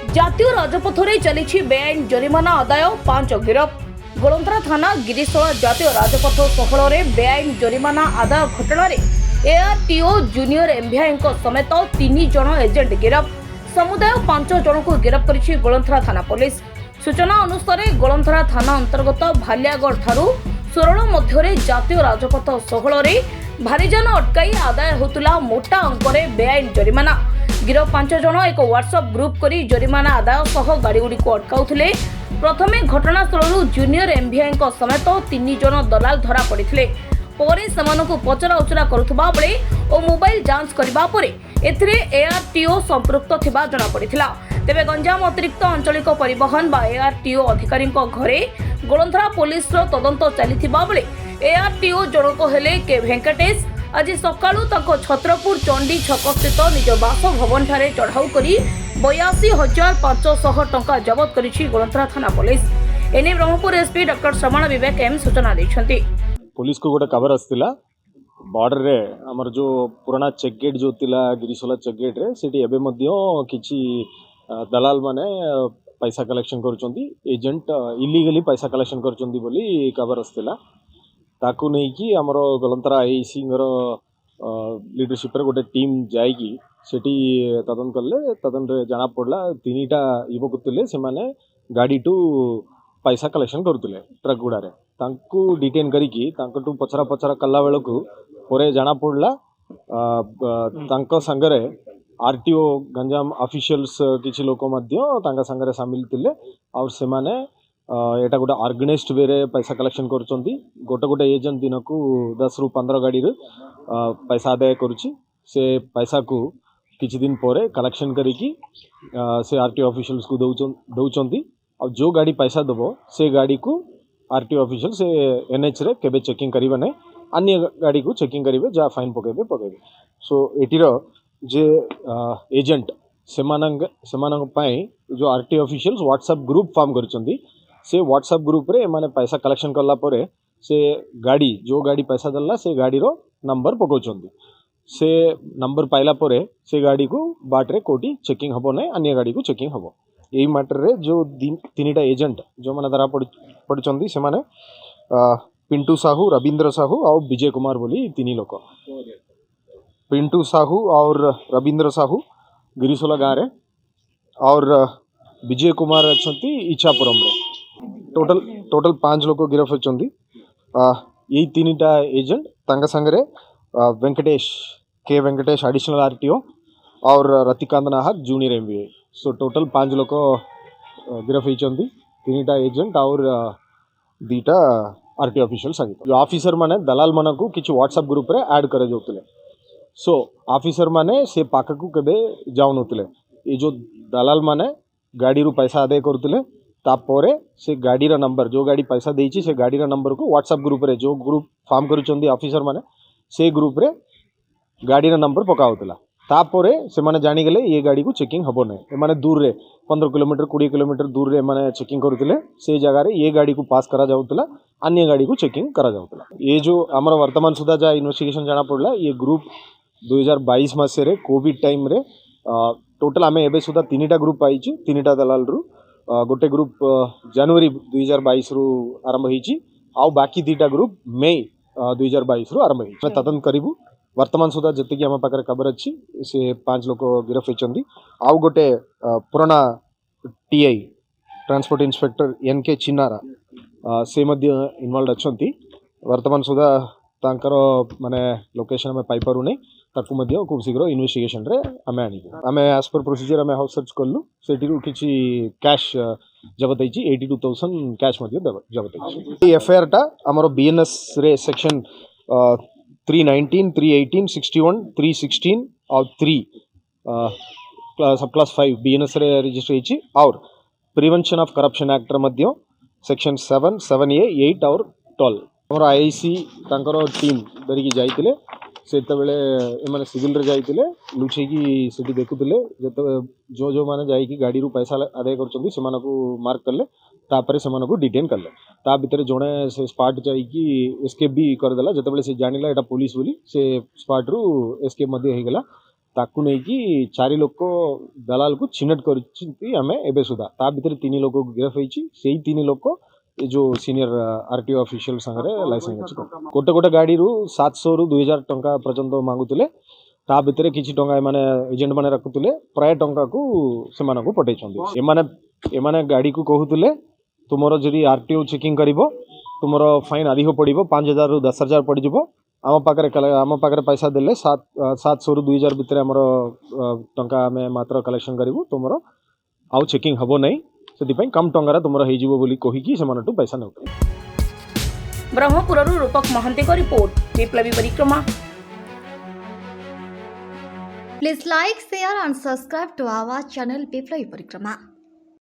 जातीय राजपथ में चली बेआईन जरिमाना आदाय 5 गिरफ। गोलंतरा थाना गिरीशोला जातीय राजपथ 16 में बेआईन जरिमाना आदाय घटना एआरटीओ जूनियर एमवीआई समेत 3 जन एजेंट गिरफ। समुदाय 5 जन को गिरफ करिछि गोलंतरा थाना पुलिस। सूचना अनुसार गोलंतरा थाना अंतर्गत भालियागढ़ ठारू सोरल मध्य जातीय राजपथ 16 में भारीजान अटकाई आदाय होतुला मोटा अंकरे बेआईन जरिमाना। गिरफ 5 जन एक व्हाट्सएप ग्रुप करी जरिमाना आदाय सह गाड़ी गुड़ी को अटकाउथिले। प्रथमे घटनास्थल जूनियर एमवीआई समेत 3 जन दलाल धरा पड़िथिले। परे सेमानकु पचरा उचरा करुथबा बेले और मोबाइल जांच करबा परे एथिरे एआरटीओ संपृक्त थिबा जणा पड़िथिला। तेबे गंजाम अतिरिक्त आंचलिक परिवहन बा एआरटीओ अधिकारी घरे गोलंतरा पुलिस तदंत चलीथिबा बेले एआरटीओ जनक हेले के वेंकटेश आज सकाळु ताको छत्रपुर चंडी छक स्थित निज बासभवन ठारे चढ़ाऊ करी 82,500 टंका जबत करिछि गोलंतरा थाना पुलिस। एने ब्रह्मपुर एसपी डॉक्टर श्रवण विवेक एम सूचना दैछन्ति। पुलिस को गोटे खबर आसला बॉर्डर रे हमर जो पुराना चेक गेट जो तिला गिरीशोला चेक गेट रे सेठी एबे मध्य किछि दलाल माने पैसा कलेक्शन करूचंती एजेंट इलीगली पैसा कलेक्शन करूचंती बोली खबर आसला ताकू नहीं कि हमर गोलंतरा आईसी लीडरशिप रे गोटे टीम जाईकी सेठी तदन करले तदन रे जाना पड़ला 3टा युवक थिले से माने गाड़ी टू पैसा कलेक्शन करुले ट्रक गुड़ा रे तांकू डिटेन करिकी तांकटू पचरा पचरा कला बेलकू परे जाना पड़ला तांको संगरे आरटीओ गंजाम ऑफिशियल्स किछि लोक मध्य तांका संगरे शामिल थिले और से माने एटा गोटे ऑर्गेनाइज्ड वे रे पैसा कलेक्शन करूचंती। गोटे गोटे एजेंट दिन को 10 रु 15 गाड़ी रे पैसा आदाय करूची। से पैसा को किछि दिन परे कलेक्शन करिकी से आरटीओ ऑफिशियल्स को दउचंती और जो गाड़ी पैसा दबो से गाड़ी को आरटीओ ऑफिशियल से एनएच रे केबे चेकिंग करिबा नै अन्य गाड़ी को चेकिंग करिवे जा फाइन पकेबे। सो एटीर जे एजेंट सेमानंग पाई जो RTO officials WhatsApp group form करचंदी से व्हाट्सएप ग्रुप रे माने पैसा कलेक्शन करला परे से गाड़ी जो गाड़ी पैसा दल्ला से गाड़ी रो नंबर पकोचंदी। से नंबर पाइला परे से गाड़ी को बाटरे कोटी चेकिंग हबो नै अन्य गाड़ी को चेकिंग हबो। यही मैटर रे जो 3टा एजेंट जो माने धरा पड़चंदी से माने पिंटू साहू रविंद्र साहू और विजय कुमार बोली 3 लोक। पिंटू साहू और रविंद्र साहू गिरीशोला गाँव रे और विजय कुमार अच्छी इच्छापुरम रे टोटल 5 लोक गिरफ होचंदी। यही 3टा एजेंट तांका संगरे वेंकटेश एडिशनल आरटीओ और रतिकांत नाहक जूनियर एमवीआई। सो टोटल 5 लोक गिरफ होचंदी 3टा एजेंट और 2टा आरटीओ ऑफिशियल सहित। जो ऑफिसर माने दलाल माने को किछि व्हाट्सएप ग्रुप रे ऐड करे जोतले। सो ऑफिसर माने से पाक को केबे जाउ नतले। ये जो दलाल माने गाड़ी रू पैसा आदाय करतले तापरे से गाड़ी रा नंबर जो गाड़ी पैसा देछि से गाड़ी रा नंबर को व्हाट्सएप ग्रुप रे जो ग्रुप फॉर्म करूचंदी ऑफिसर माने से ग्रुप रे गाड़ी रा नंबर पकाउतला। तापरे से माने जानि गेले ये गाड़ी को चेकिंग हबो नै। ए माने दूर रे 15 किलोमीटर 20 किलोमीटर दूर रे माने चेकिंग करूतले से जगह रे ये गाड़ी को पास करा जाउतला अन्य गाड़ी को चेकिंग करा जाउतला। ये जो हमर वर्तमान सुधा जा इन्वेस्टिगेशन जाना पड़ला ये ग्रुप 2022 मासे रे कोविड टाइम रे टोटल आमे एबे सुधा 3टा ग्रुप आइछि 3टा दलाल रु गोटे ग्रुप जनवरी 2022 रु आरंभ होईछि आ बाकी 2टा ग्रुप मई 2022 रु आरंभ होईछि। तदन करिबु वर्तमान सुधा जति कि हम पाकर खबर अछि से 5 लोक गिरफ होचंदी। आ गोटे पुराना टीआई ट्रांसपोर्ट इंस्पेक्टर एनके चिन्नारा से मध्य इन्वॉल्व अछंती। वर्तमान सुधा तांकर माने लोकेशन में पाई पारु नै ताकू मध्य खूब शीघ्र इन्वेस्टिगेशन रे हमें आनिबो। हमें एज पर प्रोसीजर हमें हाउस सर्च करलु सेटिरु किछि कैश जबत होईछि 82,000 कैश मध्य जबत होईछि। एफआईआर टा हमरो बीएनएस रे सेक्शन 319 318 61 316 और 3 सब क्लास 5 बीएनएस रे रजिस्टर होईछि और प्रिवेंशन ऑफ करप्शन एक्ट रे मध्य सेक्शन 7 7A 8 और 12 हमरो आईसी तांकर टीम धरिकी जाइतिले सेते बेले एमाने सिविल रे जाइतिले लुचेकी सेठी देखुतिले जते जो जो माने जाइकी गाड़ी रू पैसा आदाय करचंदी सेमानकू मार्क करले तापरे सेमानकू डिटेन करले। ता भितर जणे से स्पॉट जाइकी एस्केप भी कर देला जते बेले से जानिला एटा पुलिस बोली से स्पॉट रू एस्केप मध्ये हे गेला ताकू नहीं कि 4 लोक दलाल को चिन्हट करछि हमें एबे सुधा ता भीतर 3 लोक को गिरफ होईछि सेही 3 लोक ये जो सीनियर आरटीओ ऑफिशियल संगे लाइसेंस अछि गोटे गोटे गाड़ी रु 700 रु 2000 टंका पर्यंत मांगुतिले ता भीतर किछि टंका माने एजेंट माने रखुतिले प्राय टंका को से माने को पठेछंदी ए माने गाड़ी को कहूतिले तुमरो जदी आरटीओ चेकिंग करिवो तुमरो फाइन अधिक पड़िबो 5000 रु 10000 पड़ जिवो आम पाखे पैसा देले 700 रु 2000 भितर आमर टंका आम मात्र कलेक्शन करूँ तुम आउ चेकिंग हम ना से कम टंकार तुम होगी से पैसा नौ ब्रह्मपुर रूपक महांती को रिपोर्ट विप्लवी परिक्रमा। Please like, share and subscribe to our channel Biplay Parikrama.